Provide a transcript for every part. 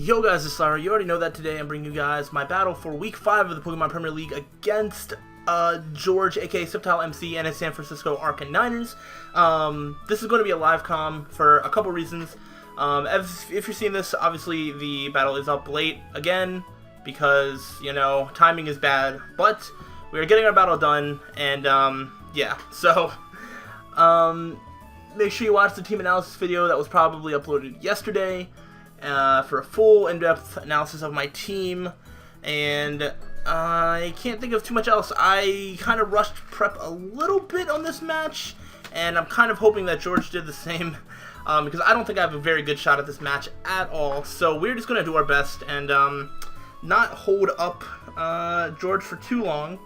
Yo guys, it's slyroh. You already know that today I'm bringing you guys my battle for Week 5 of the Pokemon Premier League against George, aka SceptileMC, and his San Fransisco Arcaniners. This is going to be a live comm for a couple reasons. If you're seeing this, obviously the battle is up late again because, you know, timing is bad, but we are getting our battle done, and yeah, so make sure you watch the team analysis video that was probably uploaded yesterday for a full in-depth analysis of my team, and I can't think of too much else. I kind of rushed prep a little bit on this match, and I'm kind of hoping that George did the same, because I don't think I have a very good shot at this match at all. So we're just going to do our best and not hold up George for too long.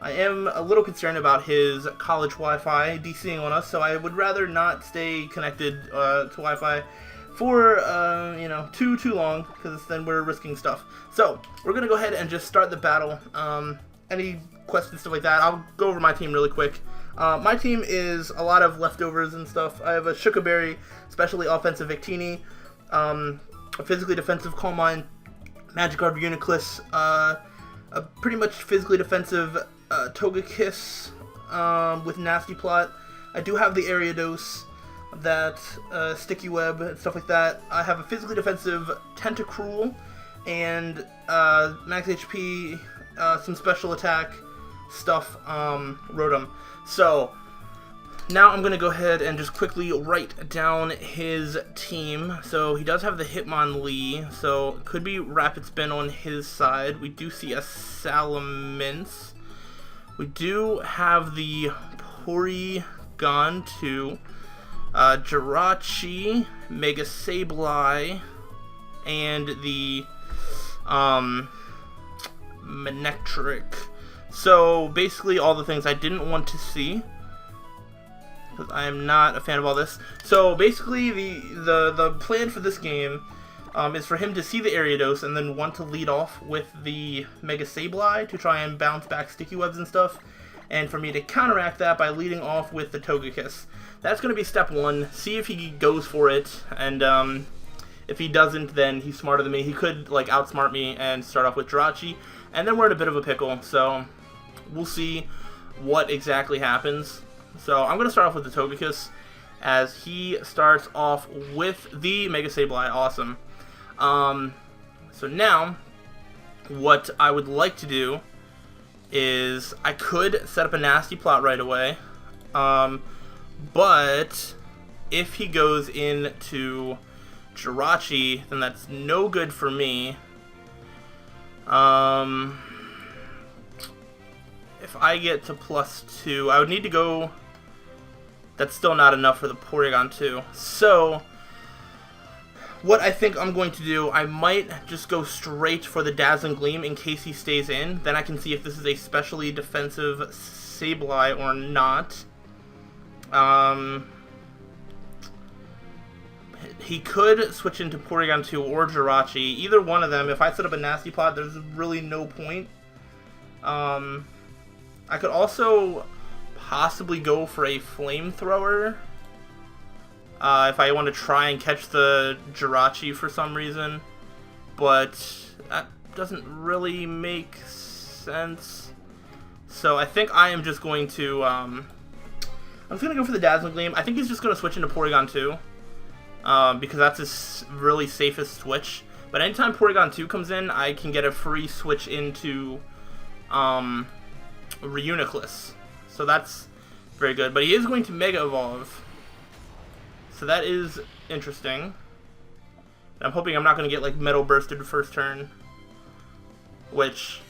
I am a little concerned about his college Wi-Fi DCing on us, so I would rather not stay connected to Wi-Fi for, you know, too long, because then we're risking stuff. So, we're going to go ahead and just start the battle. Any questions, stuff like that, I'll go over my team really quick. My team is a lot of leftovers and stuff. I have a Shukaberry, especially offensive Victini, a physically defensive Calm Mind, Magikarp Uniclus, a pretty much physically defensive Togekiss with Nasty Plot. I do have the Ariados, that Sticky Web and stuff like that. I have a physically defensive Tentacruel and max HP, some special attack stuff, Rotom. So now I'm gonna go ahead and just quickly write down his team. So he does have the Hitmonlee, so it could be Rapid Spin on his side. We do see a Salamence. We do have the Porygon 2, Jirachi, Mega Sableye, and the Manectric. So basically all the things I didn't want to see, because I am not a fan of all this. So basically the plan for this game is for him to see the Ariados and then want to lead off with the Mega Sableye to try and bounce back Sticky Webs and stuff, and for me to counteract that by leading off with the Togekiss. That's going to be step one. See if he goes for it, and if he doesn't, then he's smarter than me. He could like outsmart me and start off with Jirachi, and then we're in a bit of a pickle, so we'll see what exactly happens. So I'm going to start off with the Togekiss, as he starts off with the Mega Sableye. Awesome. So now, what I would like to do is I could set up a Nasty Plot right away, but if he goes into Jirachi, then that's no good for me. If I get to +2, I would need to go. That's still not enough for the Porygon 2. So what I think I'm going to do, I might just go straight for the Dazzling Gleam in case he stays in. Then I can see if this is a specially defensive Sableye or not. He could switch into Porygon 2 or Jirachi. Either one of them. If I set up a Nasty Plot, there's really no point. I could also possibly go for a Flamethrower if I want to try and catch the Jirachi for some reason, but that doesn't really make sense. So I think I am just going to I'm just going to go for the Dazzling Gleam. I think he's just going to switch into Porygon 2, because that's his really safest switch. But anytime Porygon 2 comes in, I can get a free switch into Reuniclus. So that's very good. But he is going to Mega Evolve, so that is interesting. I'm hoping I'm not going to get like Metal Bursted first turn, which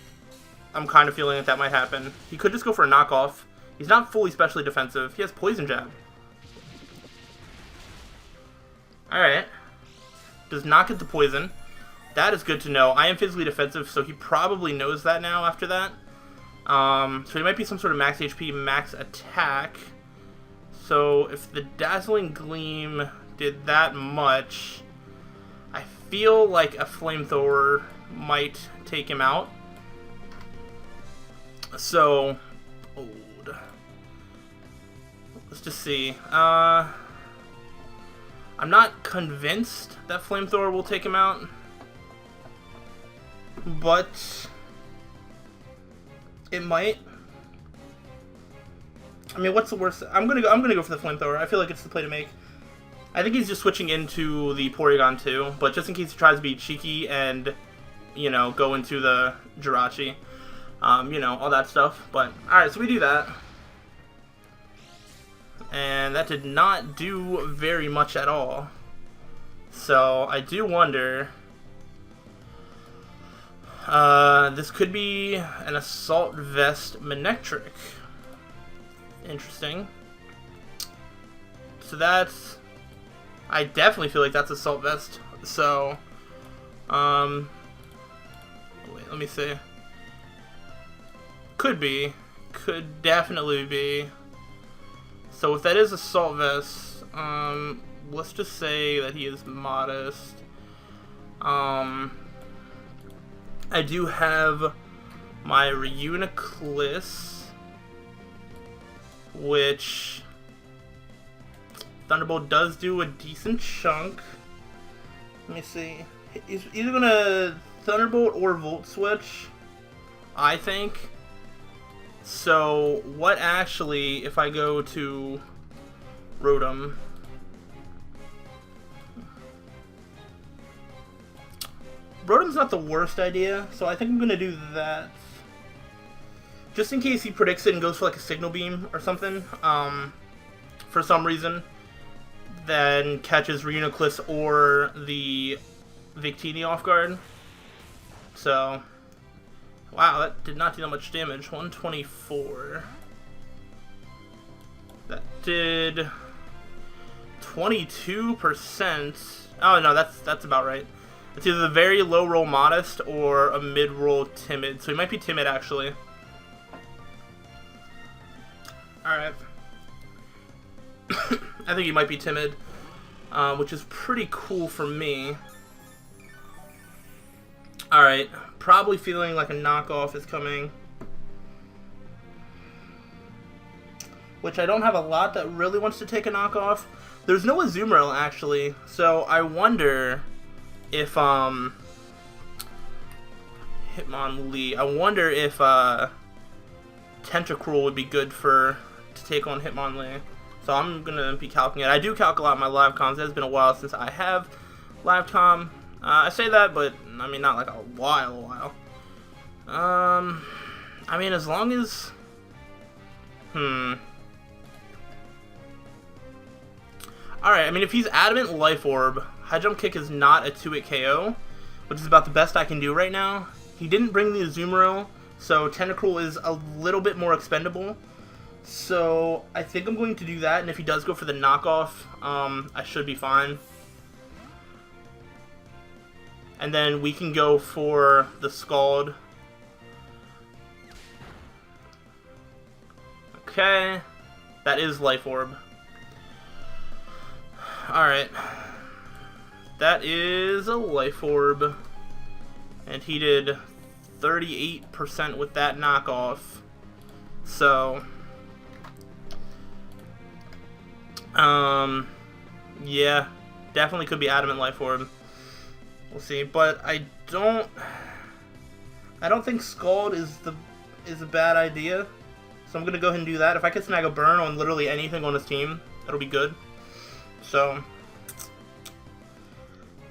I'm kind of feeling that might happen. He could just go for a knockoff. He's not fully specially defensive. He has Poison Jab. Alright. Does not get the poison. That is good to know. I am physically defensive, so he probably knows that now after that. So he might be some sort of max HP, max attack. So if the Dazzling Gleam did that much, I feel like a Flamethrower might take him out. So, let's just see. I'm not convinced that Flamethrower will take him out. but it might. I mean, what's the worst? I'm gonna go for the flamethrower. I feel like it's the play to make. I think he's just switching into the Porygon too, but just in case he tries to be cheeky and, you know, go into the Jirachi, you know, all that stuff. But all right, so we do that, and that did not do very much at all. So I do wonder. This could be an Assault Vest Manectric. Interesting. So that's... I definitely feel like that's Assault Vest. So, wait, let me see. Could be. Could definitely be. So if that is Assault Vest, let's just say that he is modest. I do have my Reuniclus, which Thunderbolt does do a decent chunk. Let me see. He's either gonna Thunderbolt or Volt Switch, I think. So what actually, if I go to Rotom, Rotom's not the worst idea, so I think I'm gonna do that. Just in case he predicts it and goes for like a Signal Beam or something, for some reason, then catches Reuniclus or the Victini off guard. So, wow, that did not do that much damage. 124. That did 22%. Oh no, that's about right. It's either the very low roll Modest or a mid roll Timid. So he might be Timid actually. Alright. I think he might be Timid, which is pretty cool for me. Alright, probably feeling like a knockoff is coming. Which I don't have a lot that really wants to take a knockoff. There's no Azumarill actually, so I wonder if Hitmonlee. I wonder if Tentacruel would be good to take on Hitmonlee. So I'm gonna be calcing it. I do calc a lot in my live comms. It has been a while since I have live comm. I say that, but I mean not like a while. I mean as long as Alright, I mean if he's Adamant Life Orb, High Jump Kick is not a 2-hit KO, which is about the best I can do right now. He didn't bring the Azumarill, so Tentacruel is a little bit more expendable. So I think I'm going to do that, and if he does go for the knockoff, I should be fine. And then we can go for the Scald. Okay, that is Life Orb. Alright. That is a Life Orb. And he did 38% with that knockoff. So, yeah, definitely could be Adamant Life Orb. We'll see, but I don't think Scald is a bad idea. So I'm gonna go ahead and do that. If I could snag a burn on literally anything on his team, that'll be good. So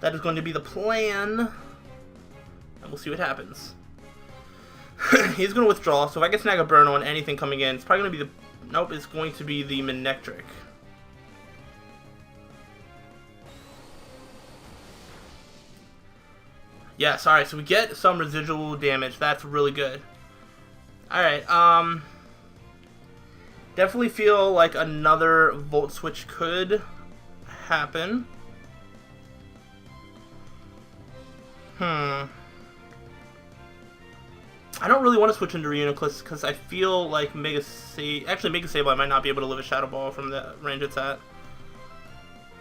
that is going to be the plan, and we'll see what happens. He's going to withdraw, so if I can snag a burn on anything coming in, it's probably going to be the... Nope, it's going to be the Manectric. Yes, alright, so we get some residual damage. That's really good. Alright, definitely feel like another Volt Switch could happen. I don't really want to switch into Reuniclus because I feel like Mega Sableye might not be able to live a Shadow Ball from the range it's at.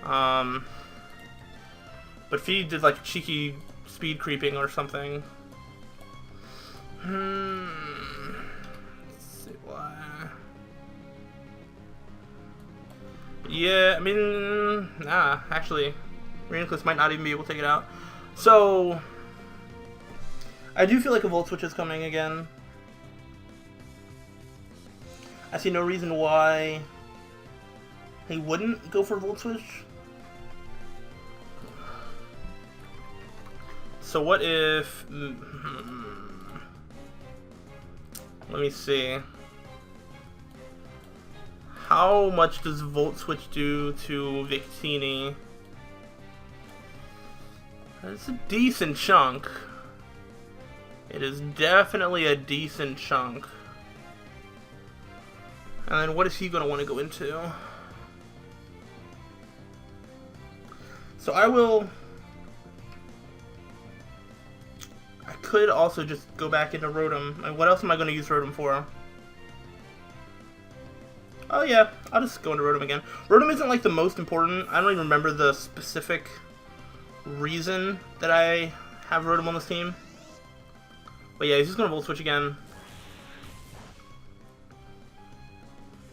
But if he did like cheeky speed creeping or something. Let's see why. Yeah, I mean, actually, Reuniclus might not even be able to take it out. So, I do feel like a Volt Switch is coming again. I see no reason why he wouldn't go for Volt Switch. So what if... let me see. How much does Volt Switch do to Victini? That's a decent chunk. It is definitely a decent chunk. And then what is he going to want to go into? So I could also just go back into Rotom. And what else am I going to use Rotom for? Oh yeah, I'll just go into Rotom again. Rotom isn't like the most important. I don't even remember the specific reason that I have Rotom on this team. But yeah, he's just going to Volt Switch again.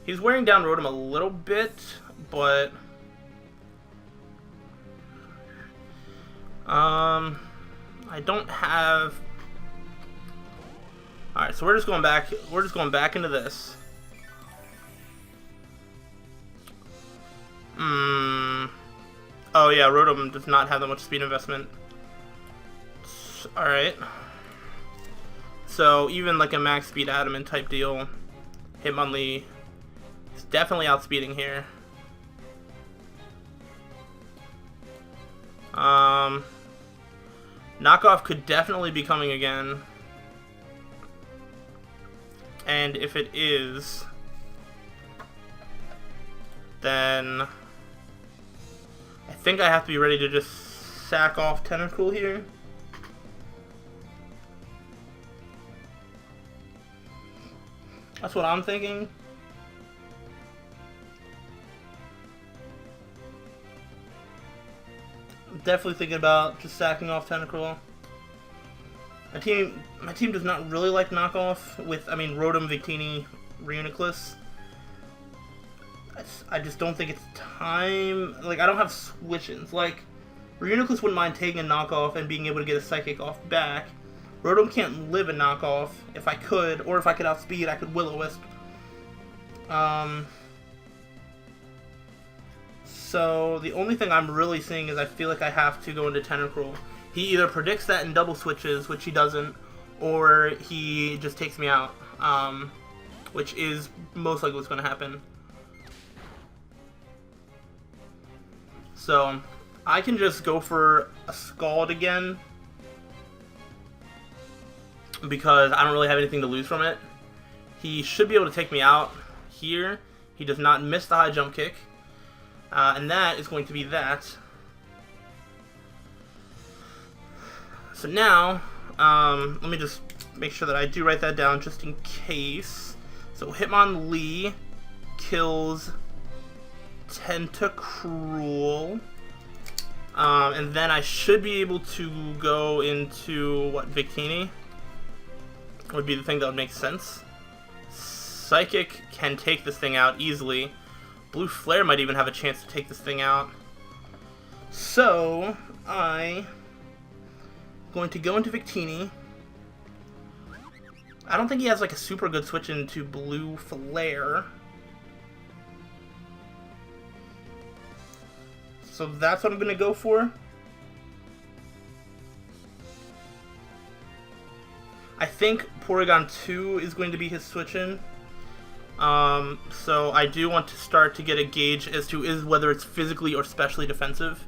He's wearing down Rotom a little bit, but... I don't have... Alright, so we're just going back into this. Oh yeah, Rotom does not have that much speed investment. Alright. So even like a max speed Adamant type deal, Hitmonlee is definitely outspeeding here. Knockoff could definitely be coming again. And if it is, then I think I have to be ready to just sack off Tentacool here. That's what I'm thinking. I'm definitely thinking about just sacking off Tentacool. My team does not really like knockoff with, Rotom, Victini, Reuniclus. I just don't think it's time. Like, I don't have switch-ins. Like, Reuniclus wouldn't mind taking a knockoff and being able to get a Psychic off back. Rotom can't live a knockoff. If I could, or if I could outspeed, I could Will-O-Wisp. So, the only thing I'm really seeing is I feel like I have to go into Tentacruel. He either predicts that in double switches, which he doesn't, or he just takes me out, which is most likely what's going to happen. So, I can just go for a Scald again, because I don't really have anything to lose from it. He should be able to take me out here. He does not miss the high jump kick, and that is going to be that. So now, let me just make sure that I do write that down just in case. So Hitmonlee kills Tentacruel, and then I should be able to go into, what, Victini? Would be the thing that would make sense. Psychic can take this thing out easily. Blue Flare might even have a chance to take this thing out. So, I'm going to go into Victini. I don't think he has like a super good switch into Blue Flare. So that's what I'm going to go for. I think Porygon 2 is going to be his switch-in. So I do want to start to get a gauge as to whether it's physically or specially defensive.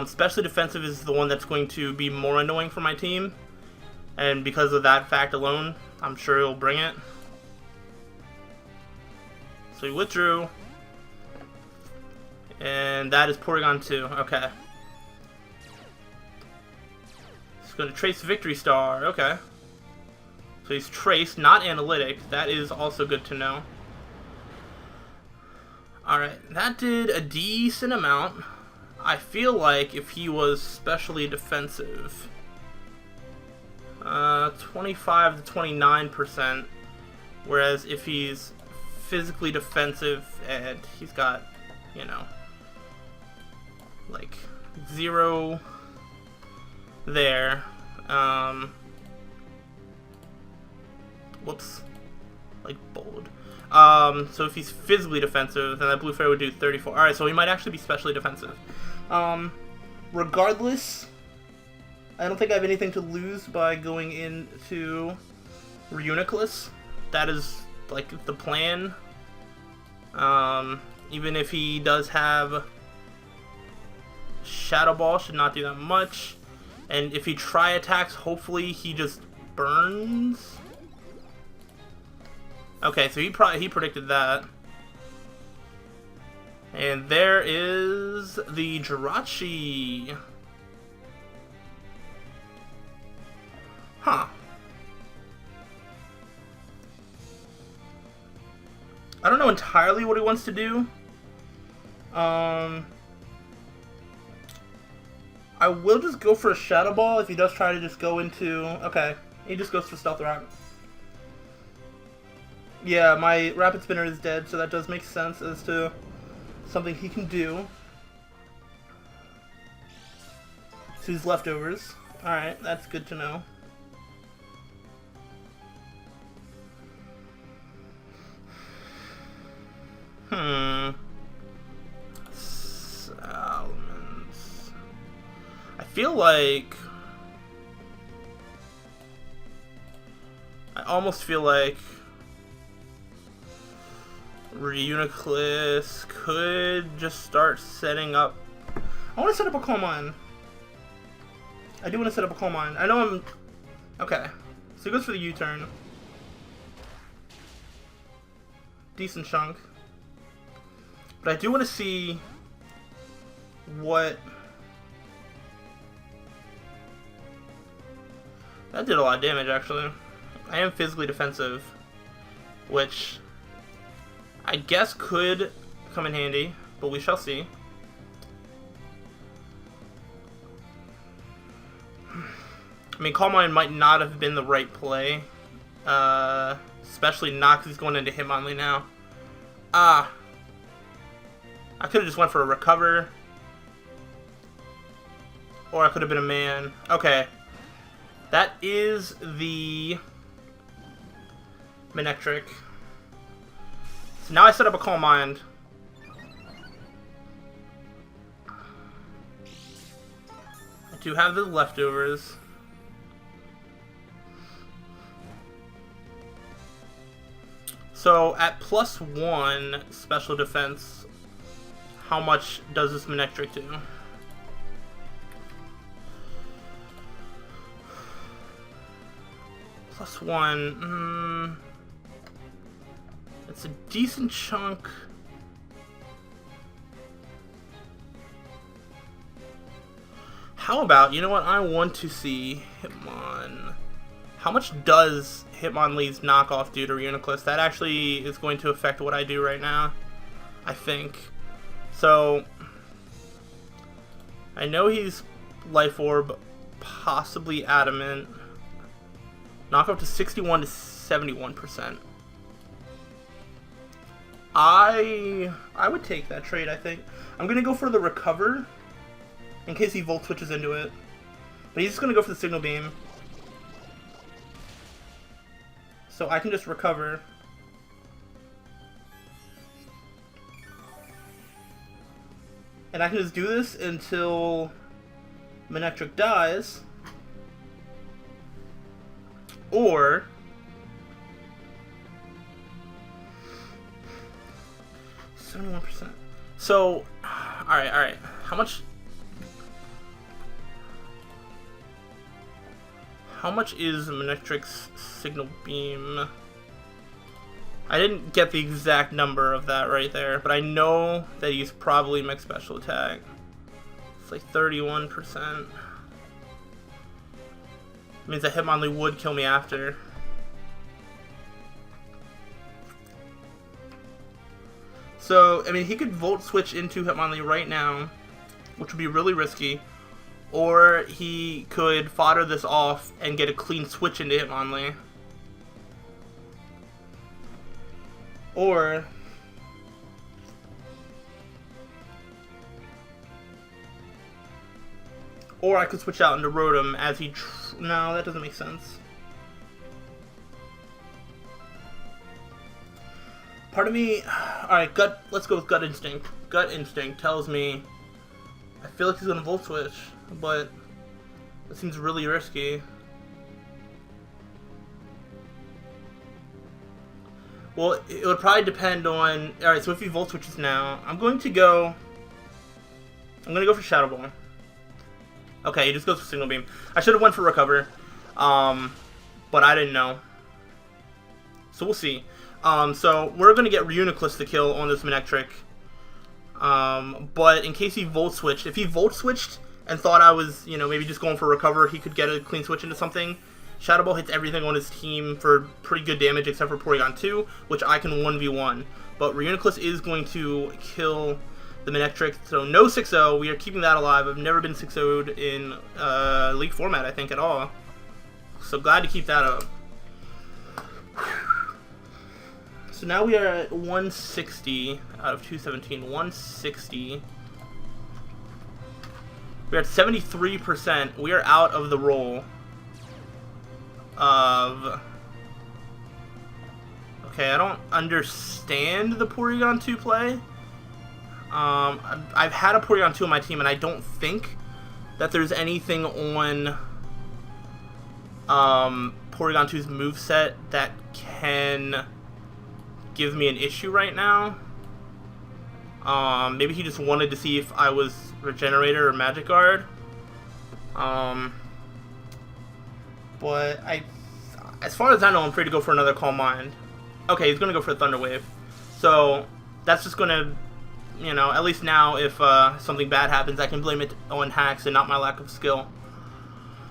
Specially defensive is the one that's going to be more annoying for my team. And because of that fact alone, I'm sure he'll bring it. So he withdrew. And that is Porygon 2. Okay. He's going to trace Victory Star. Okay. So he's traced, not analytic. That is also good to know. Alright, that did a decent amount. I feel like if he was specially defensive, 25 to 29%, whereas if he's physically defensive and he's got, you know, like 0 there, Whoops. Like bold. So if he's physically defensive, then that blue fairy would do 34. Alright, so he might actually be specially defensive. Regardless, I don't think I have anything to lose by going into Reuniclus. That is, like, the plan. Even if he does have Shadow Ball, should not do that much. And if he try attacks, hopefully he just burns. Okay, so he predicted that. And there is the Jirachi. Huh. I don't know entirely what he wants to do. I will just go for a Shadow Ball if he does try to just go into... Okay, he just goes for Stealth Rock. Yeah, my Rapid Spinner is dead, so that does make sense as to something he can do. So he's leftovers. Alright, that's good to know. Salmons. I feel like... I almost feel like Reuniclus could just start setting up... I want to set up a Coal Mine. I do want to set up a Coal Mine. I know I'm... Okay. So he goes for the U-turn. Decent chunk. But I do want to see what... That did a lot of damage, actually. I am physically defensive, which I guess could come in handy, but we shall see. I mean, Calm Mind might not have been the right play, especially not because he's going into Hitmonlee now. I could have just went for a Recover, or I could have been a man. Okay, that is the Manectric. So now I set up a Calm Mind. I do have the leftovers. So at +1 special defense, how much does this Manectric do? +1, it's a decent chunk. How about, you know what, I want to see Hitmon. How much does Hitmonlee's knockoff do to Reuniclus? That actually is going to affect what I do right now, I think. So, I know he's Life Orb, possibly Adamant. Knock up to 61 to 71%. I would take that trade, I think. I'm going to go for the Recover, in case he Volt Switches into it. But he's just going to go for the Signal Beam. So I can just Recover. And I can just do this until Manectric dies. Or... %. So, alright. How much is Manectric's Signal Beam? I didn't get the exact number of that right there, but I know that he's probably Mech Special Attack. It's like 31%. Means that Hitmonlee would kill me after. So, I mean, he could Volt Switch into Hitmonlee right now, which would be really risky. Or he could fodder this off and get a clean switch into Hitmonlee. Or I could switch out into Rotom as he... No, that doesn't make sense. Part of me... Alright, gut. Let's go with gut instinct. Gut instinct tells me... I feel like he's going to Volt Switch, but... That seems really risky. Well, it would probably depend on... Alright, so if he Volt Switches now, I'm going to go for Shadow Ball. Okay, he just goes for Signal Beam. I should have went for Recover. But I didn't know. So we'll see. So we're going to get Reuniclus to kill on this Manectric. But in case he Volt Switched, if he Volt Switched and thought I was, you know, maybe just going for Recover, he could get a clean switch into something. Shadow Ball hits everything on his team for pretty good damage except for Porygon 2, which I can 1v1. But Reuniclus is going to kill the Manectric, so no 6-0. We are keeping that alive. I've never been 6-0'd in League format, I think, at all. So glad to keep that up. So now we are at 160 out of 217. 160. We're at 73%. We are out of the roll of... Okay, I don't understand the Porygon 2 play. I've had a Porygon 2 on my team, and I don't think that there's anything on Porygon 2's moveset that can give me an issue right now. Maybe he just wanted to see if I was Regenerator or Magic Guard. But as far as I know, I'm free to go for another Calm Mind. Okay, he's gonna go for a Thunder Wave. So that's just gonna, you know, at least now if something bad happens, I can blame it on hacks and not my lack of skill.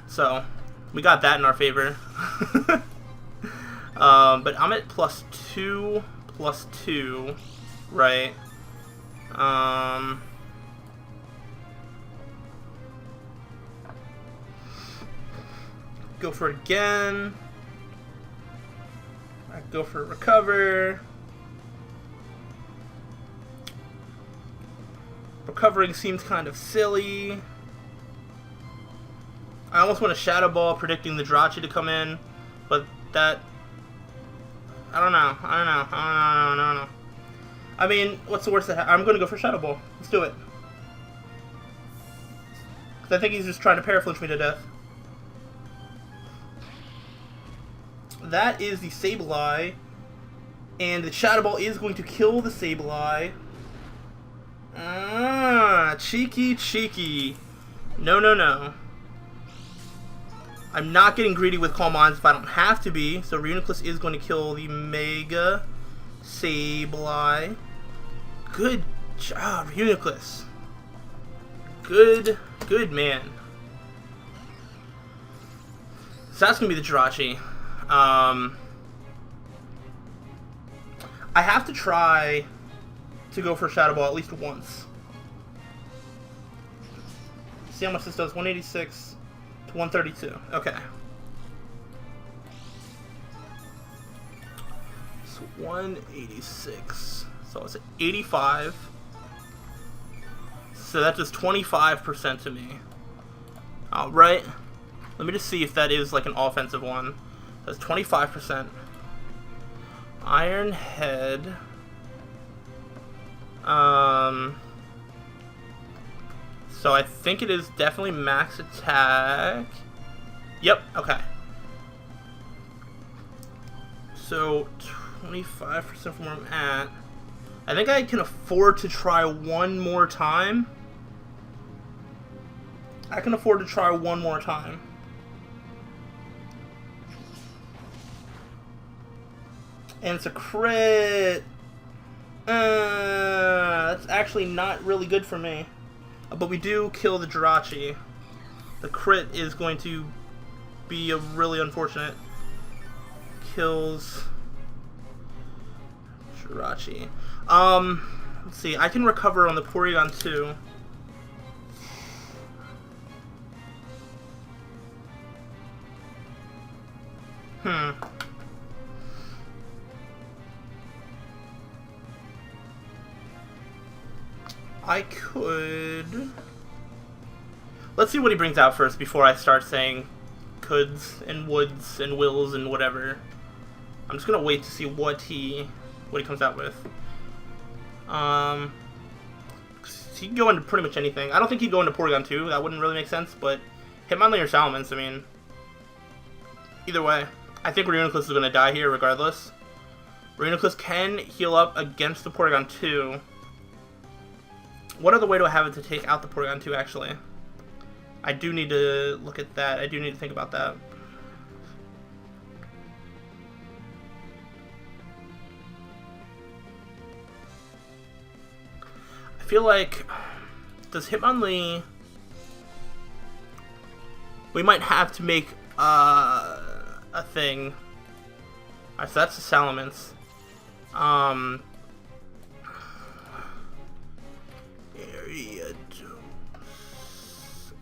So we got that in our favor. But I'm at +2, +2, right? Go for it again. I go for Recover. Recovering seems kind of silly. I almost want a Shadow Ball predicting the Jirachi to come in, but that... I don't know. I mean, what's the worst that I'm going to go for Shadow Ball. Let's do it. Because I think he's just trying to Paraflinch me to death. That is the Sableye. And the Shadow Ball is going to kill the Sableye. Ah, cheeky, cheeky. No. I'm not getting greedy with Calm Minds if I don't have to be. So Reuniclus is going to kill the Mega Sableye. Good job, Reuniclus. Good man. So that's going to be the Jirachi. I have to try to go for Shadow Ball at least once. See how much this does. 186 to 132. Okay. So 186. So it's 85. So that does 25% to me. Alright. Let me just see if that is like an offensive one. That's 25%. Iron Head. So I think it is definitely max attack. Yep, okay. So 25% from where I'm at. I think I can afford to try one more time. I can afford to try one more time. And it's a crit. That's actually not really good for me. But we do kill the Jirachi. The crit is going to be a really unfortunate. Kills Jirachi. Let's see. I can recover on the Porygon 2. I could... Let's see what he brings out first before I start saying coulds and woulds and wills and whatever. I'm just gonna wait to see what he what he comes out with. He can go into pretty much anything. I don't think he'd go into Porygon 2. That wouldn't really make sense, but Hitmonlee or Salamence, I mean, either way. I think Reuniclus is going to die here regardless. Reuniclus can heal up against the Porygon 2. What other way do I have it to take out the Porygon 2, actually? I do need to look at that. I do need to think about that. I feel like, does Hitmonlee... We might have to make a thing. Alright, so that's the Salamence.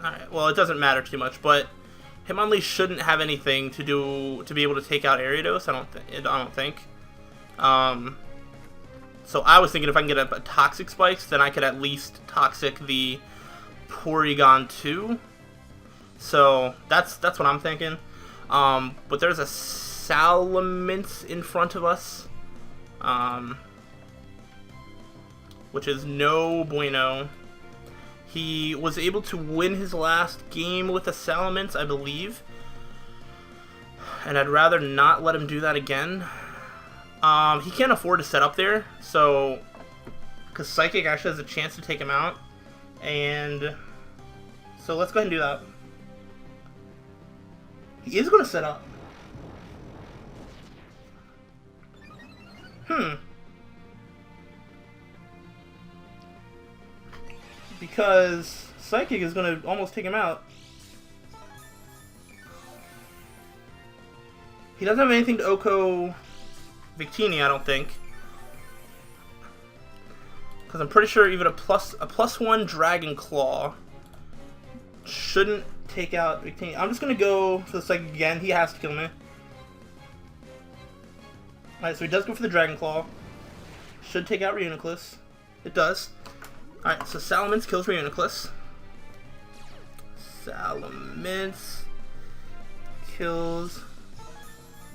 Alright, well, it doesn't matter too much, but Hitmonlee shouldn't have anything to do to be able to take out Ariados. I don't think. So I was thinking if I can get a Toxic Spikes, then I could at least Toxic the Porygon 2. So that's what I'm thinking. But there's a Salamence in front of us, which is no bueno. He was able to win his last game with a Salamence, I believe, and I'd rather not let him do that again. He can't afford to set up there, so because Psychic actually has a chance to take him out, and so let's go ahead and do that. He is going to set up. Because Psychic is going to almost take him out. He doesn't have anything to Oko Victini, I don't think. Because I'm pretty sure even a plus one Dragon Claw shouldn't take out Victini. I'm just going to go for the Psychic again. He has to kill me. Alright, so he does go for the Dragon Claw. Should take out Reuniclus. It does. Alright, so Salamence kills Reuniclus. Salamence kills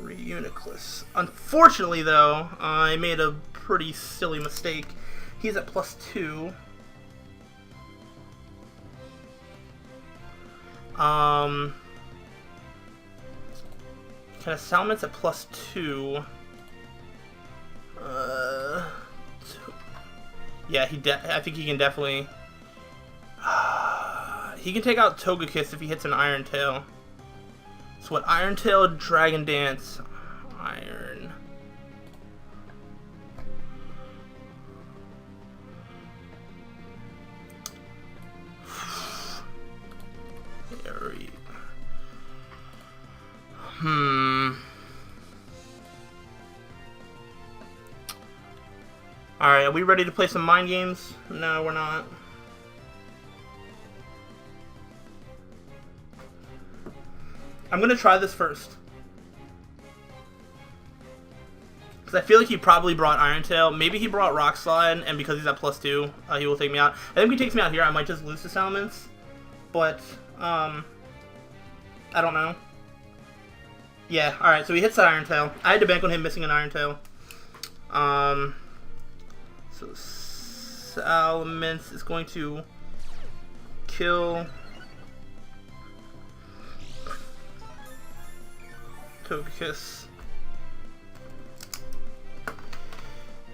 Reuniclus. Unfortunately, though, I made a pretty silly mistake. He's at +2. Can a Salamence at +2? Yeah, I think he can definitely... he can take out Togekiss if he hits an Iron Tail. So what, Iron Tail, Dragon Dance, Iron... Alright, are we ready to play some mind games? No, we're not. I'm gonna try this first. Because I feel like he probably brought Iron Tail. Maybe he brought Rock Slide, and because he's at +2, he will take me out. I think if he takes me out here, I might just lose to Salamence. But, I don't know. Yeah, alright, so he hits that Iron Tail. I had to bank on him missing an Iron Tail. So Salamence is going to kill Togekiss.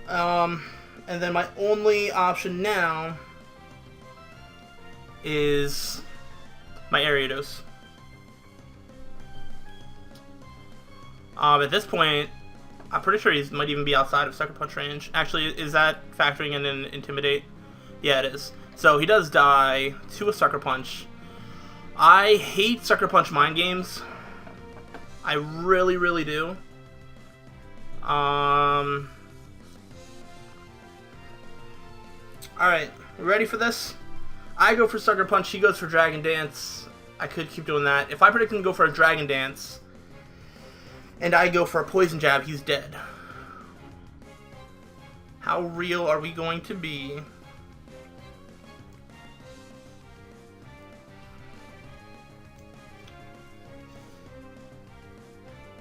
And then my only option now is my Ariados. At this point, I'm pretty sure he might even be outside of Sucker Punch range. Actually, is that factoring in an Intimidate? Yeah, it is. So he does die to a Sucker Punch. I hate Sucker Punch mind games. I really, really do. Alright, ready for this? I go for Sucker Punch, he goes for Dragon Dance. I could keep doing that. If I predict him to go for a Dragon Dance, and I go for a Poison Jab, he's dead. How real are we going to be?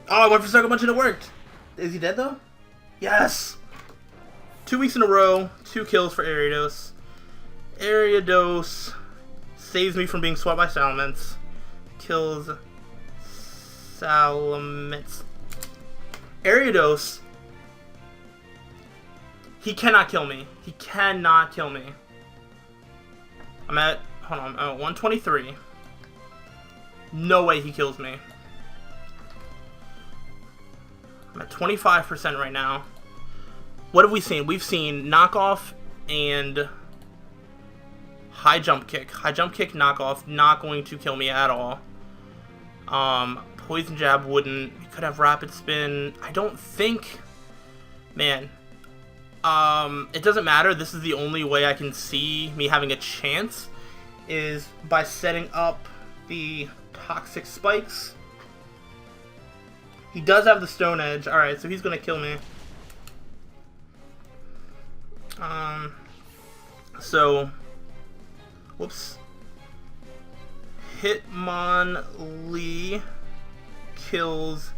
Oh, I went for Sucker Punch and it worked. Is he dead though? Yes! 2 weeks in a row, 2 kills for Ariados. Ariados saves me from being swept by Salamence. Kills Salamence. Ariados, he cannot kill me. He cannot kill me. I'm at 123. No way he kills me. I'm at 25% right now. What have we seen? We've seen knockoff and high jump kick. High jump kick, knockoff, not going to kill me at all. Poison jab wouldn't. We could have rapid spin. I don't think, man. It doesn't matter. This is the only way I can see me having a chance, is by setting up the toxic spikes. He does have the stone edge. Alright, so he's gonna kill me. So, whoops. Hitmonlee kills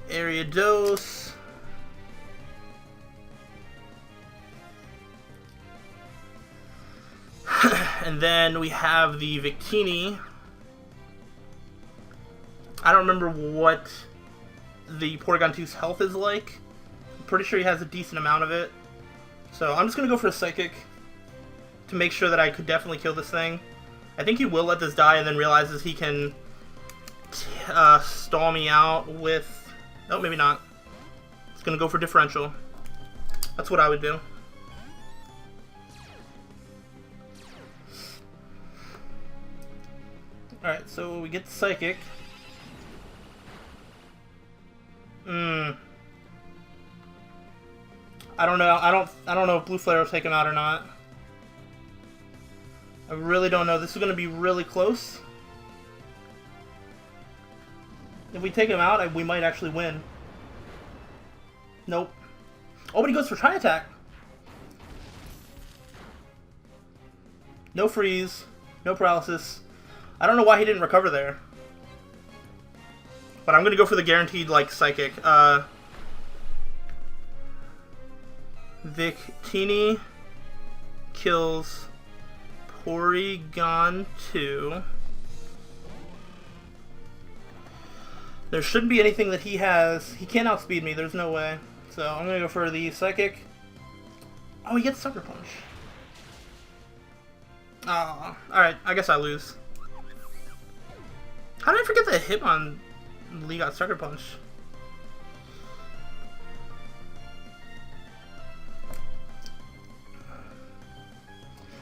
Ariados. And then we have the Victini. I don't remember what the Porygon 2's health is like. I'm pretty sure he has a decent amount of it. So I'm just going to go for a Psychic to make sure that I could definitely kill this thing. I think he will let this die and then realizes he can stall me out with... Oh, maybe not. He's going to go for Differential. That's what I would do. Alright, so we get the Psychic. I don't know. I don't know if Blue Flare will take him out or not. I really don't know. This is going to be really close. If we take him out, we might actually win. Nope. Oh, but he goes for Tri Attack. No freeze. No paralysis. I don't know why he didn't recover there. But I'm going to go for the guaranteed, like, Psychic. Victini kills Porygon 2. There shouldn't be anything that he has. He can't outspeed me. There's no way. So I'm going to go for the Psychic. Oh, he gets Sucker Punch. Oh, alright. I guess I lose. How did I forget that Hitmonlee got Sucker Punch?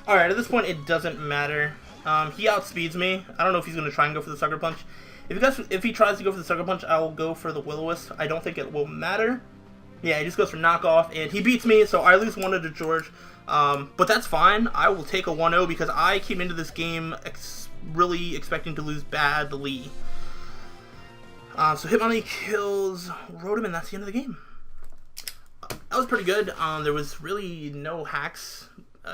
Alright, at this point it doesn't matter. He outspeeds me. I don't know if he's going to try and go for the Sucker Punch. If he tries to go for the Sucker Punch, I will go for the Will-O-Wisp. I don't think it will matter. Yeah, he just goes for knockoff, and he beats me, so I lose 1-0 to George. But that's fine. I will take a 1-0 because I came into this game really expecting to lose badly. So Hitmonlee kills Rotom, and that's the end of the game. That was pretty good. There was really no hacks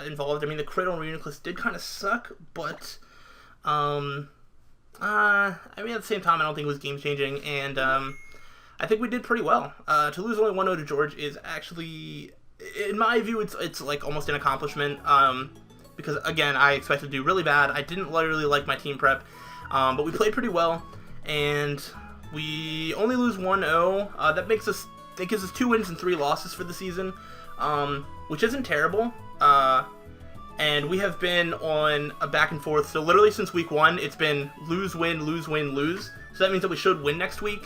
involved. I mean, the crit on Reuniclus did kind of suck, but I mean, at the same time, I don't think it was game-changing, and I think we did pretty well. To lose only 1-0 to George is actually, in my view, it's like almost an accomplishment, because, again, I expected to do really bad. I didn't really like my team prep, but we played pretty well, and we only lose 1-0. That gives us 2 wins and 3 losses for the season, which isn't terrible. And we have been on a back and forth. So literally since week 1, it's been lose, win, lose, win, lose. So that means that we should win next week.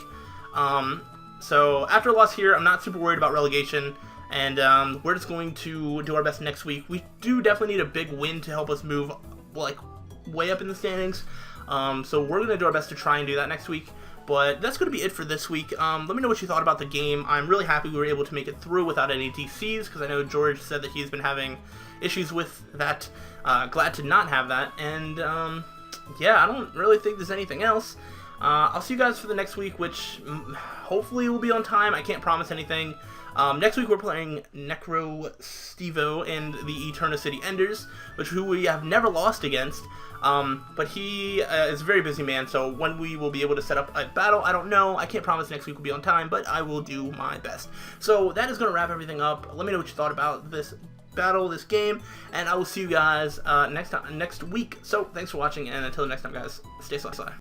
So after a loss here, I'm not super worried about relegation. And we're just going to do our best next week. We do definitely need a big win to help us move like way up in the standings. So we're going to do our best to try and do that next week. But that's going to be it for this week. Let me know what you thought about the game. I'm really happy we were able to make it through without any DCs, because I know George said that he's been having issues with that. Glad to not have that. And yeah, I don't really think there's anything else. I'll see you guys for the next week, which hopefully will be on time. I can't promise anything. Next week we're playing Necro Stevo and the Eternicity Enders, who we have never lost against. But he is a very busy man, so when we will be able to set up a battle, I don't know. I can't promise next week will be on time, but I will do my best. So that is going to wrap everything up. Let me know what you thought about this battle, this game, and I will see you guys next week. So thanks for watching, and until next time, guys, stay sly.